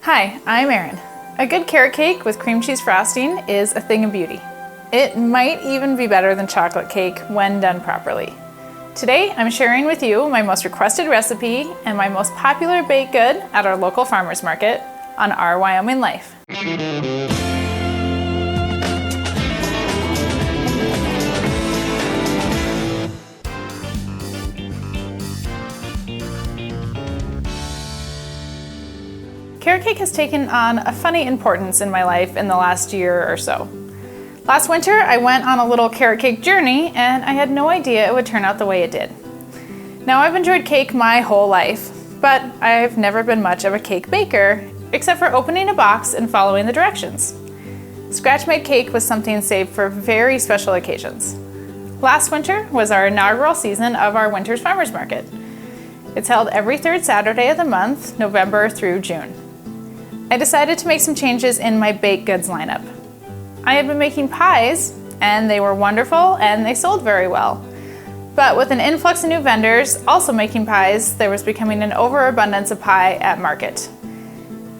Hi, I'm Erin. A good carrot cake with cream cheese frosting is a thing of beauty. It might even be better than chocolate cake when done properly. Today, I'm sharing with you my most requested recipe and my most popular baked good at our local farmers market on Our Wyoming Life. Carrot cake has taken on a funny importance in my life in the last year or so. Last winter, I went on a little carrot cake journey and I had no idea it would turn out the way it did. Now, I've enjoyed cake my whole life, but I've never been much of a cake baker, except for opening a box and following the directions. Scratch-made cake was something saved for very special occasions. Last winter was our inaugural season of our winter's farmers market. It's held every third Saturday of the month, November through June. I decided to make some changes in my baked goods lineup. I had been making pies, and they were wonderful and they sold very well. But with an influx of new vendors also making pies, there was becoming an overabundance of pie at market.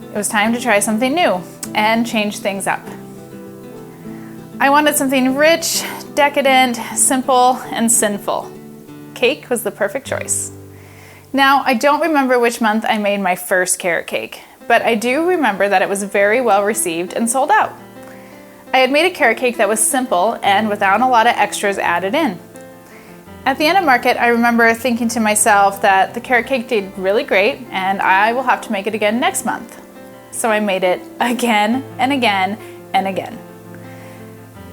It was time to try something new and change things up. I wanted something rich, decadent, simple, and sinful. Cake was the perfect choice. Now, I don't remember which month I made my first carrot cake, but I do remember that it was very well received and sold out. I had made a carrot cake that was simple and without a lot of extras added in. At the end of market, I remember thinking to myself that the carrot cake did really great and I will have to make it again next month. So I made it again and again and again.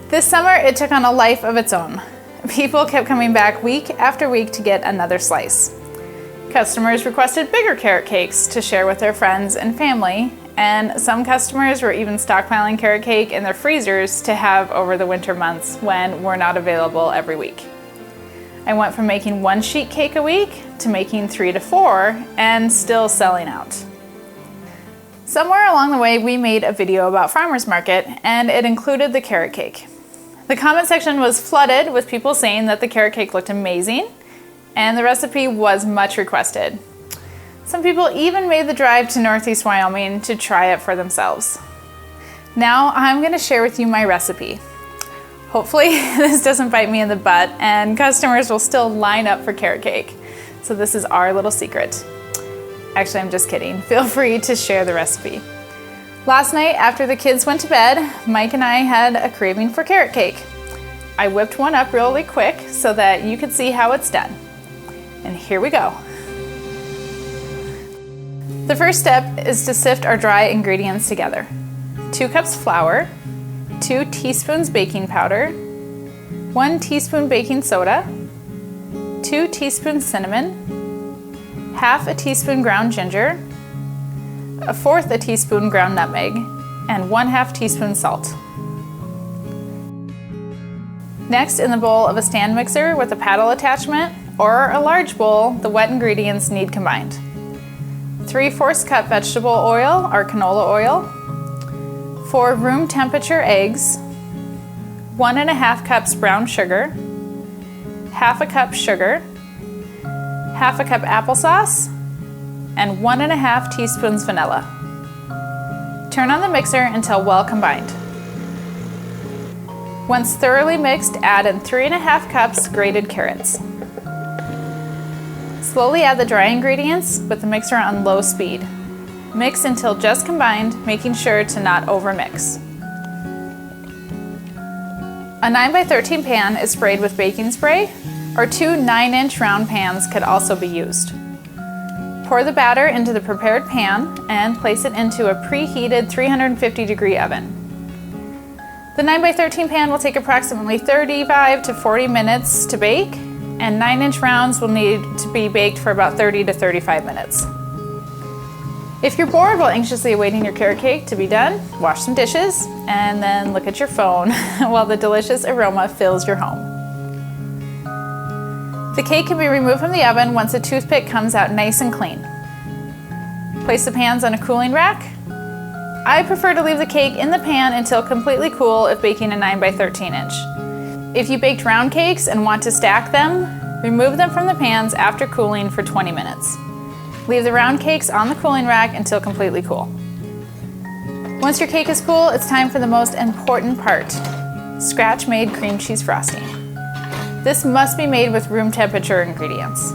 This summer, it took on a life of its own. People kept coming back week after week to get another slice. Customers requested bigger carrot cakes to share with their friends and family, and some customers were even stockpiling carrot cake in their freezers to have over the winter months when we're not available every week. I went from making 1 sheet cake a week to making 3 to 4 and still selling out. Somewhere along the way, we made a video about farmers market and it included the carrot cake. The comment section was flooded with people saying that the carrot cake looked amazing and the recipe was much requested. Some people even made the drive to Northeast Wyoming to try it for themselves. Now I'm going to share with you my recipe. Hopefully this doesn't bite me in the butt and customers will still line up for carrot cake. So this is our little secret. Actually, I'm just kidding. Feel free to share the recipe. Last night after the kids went to bed, Mike and I had a craving for carrot cake. I whipped one up really quick so that you could see how it's done. And here we go. The first step is to sift our dry ingredients together. 2 cups flour, 2 teaspoons baking powder, 1 teaspoon baking soda, 2 teaspoons cinnamon, half a teaspoon ground ginger, 1/4 a teaspoon ground nutmeg, and 1/2 teaspoon salt. Next, in the bowl of a stand mixer with a paddle attachment, or a large bowl, the wet ingredients need combined. 3/4 cup vegetable oil or canola oil, 4 room temperature eggs, 1.5 cups brown sugar, 1/2 cup sugar, 1/2 cup applesauce, and 1.5 teaspoons vanilla. Turn on the mixer until well combined. Once thoroughly mixed, add in 3.5 cups grated carrots. Slowly add the dry ingredients with the mixer on low speed. Mix until just combined, making sure to not overmix. A 9x13 pan is sprayed with baking spray, or 2 9-inch round pans could also be used. Pour the batter into the prepared pan and place it into a preheated 350-degree oven. The 9x13 pan will take approximately 35 to 40 minutes to bake, and 9-inch rounds will need to be baked for about 30 to 35 minutes. If you're bored while anxiously awaiting your carrot cake to be done, wash some dishes and then look at your phone while the delicious aroma fills your home. The cake can be removed from the oven once a toothpick comes out nice and clean. Place the pans on a cooling rack. I prefer to leave the cake in the pan until completely cool if baking a 9x13 inch. If you baked round cakes and want to stack them, remove them from the pans after cooling for 20 minutes. Leave the round cakes on the cooling rack until completely cool. Once your cake is cool, it's time for the most important part, scratch-made cream cheese frosting. This must be made with room temperature ingredients.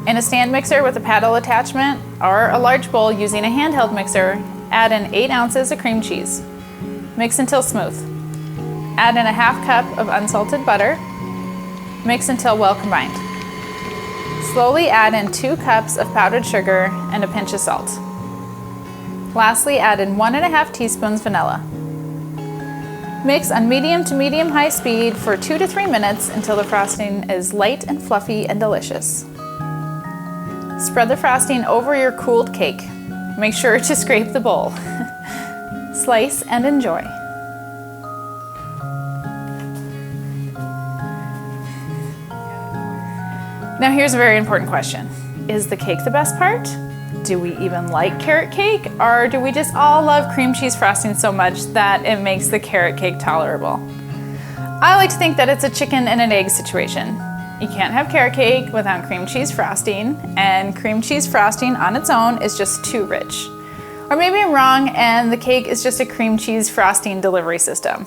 In a stand mixer with a paddle attachment or a large bowl using a handheld mixer, add in 8 ounces of cream cheese. Mix until smooth. Add in a half cup of unsalted butter. Mix until well combined. Slowly add in 2 cups of powdered sugar and a pinch of salt. Lastly, add in 1½ teaspoons vanilla. Mix on medium to medium-high speed for 2 to 3 minutes until the frosting is light and fluffy and delicious. Spread the frosting over your cooled cake. Make sure to scrape the bowl. Slice and enjoy. Now here's a very important question. Is the cake the best part? Do we even like carrot cake? Or do we just all love cream cheese frosting so much that it makes the carrot cake tolerable? I like to think that it's a chicken and an egg situation. You can't have carrot cake without cream cheese frosting, and cream cheese frosting on its own is just too rich. Or maybe I'm wrong and the cake is just a cream cheese frosting delivery system.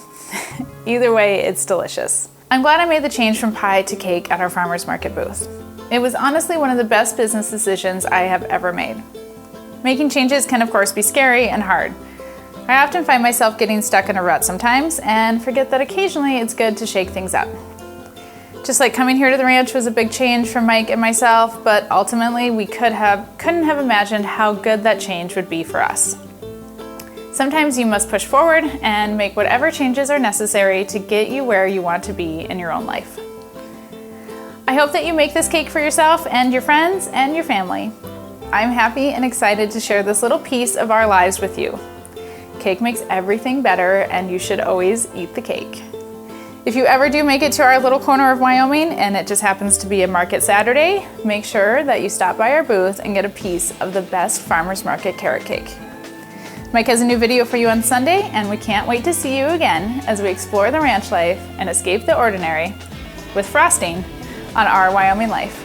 Either way, it's delicious. I'm glad I made the change from pie to cake at our farmer's market booth. It was honestly one of the best business decisions I have ever made. Making changes can of course be scary and hard. I often find myself getting stuck in a rut sometimes and forget that occasionally it's good to shake things up. Just like coming here to the ranch was a big change for Mike and myself, but ultimately we couldn't have imagined how good that change would be for us. Sometimes you must push forward and make whatever changes are necessary to get you where you want to be in your own life. I hope that you make this cake for yourself and your friends and your family. I'm happy and excited to share this little piece of our lives with you. Cake makes everything better, and you should always eat the cake. If you ever do make it to our little corner of Wyoming and it just happens to be a market Saturday, make sure that you stop by our booth and get a piece of the best farmer's market carrot cake. Mike has a new video for you on Sunday, and we can't wait to see you again as we explore the ranch life and escape the ordinary with frosting on Our Wyoming Life.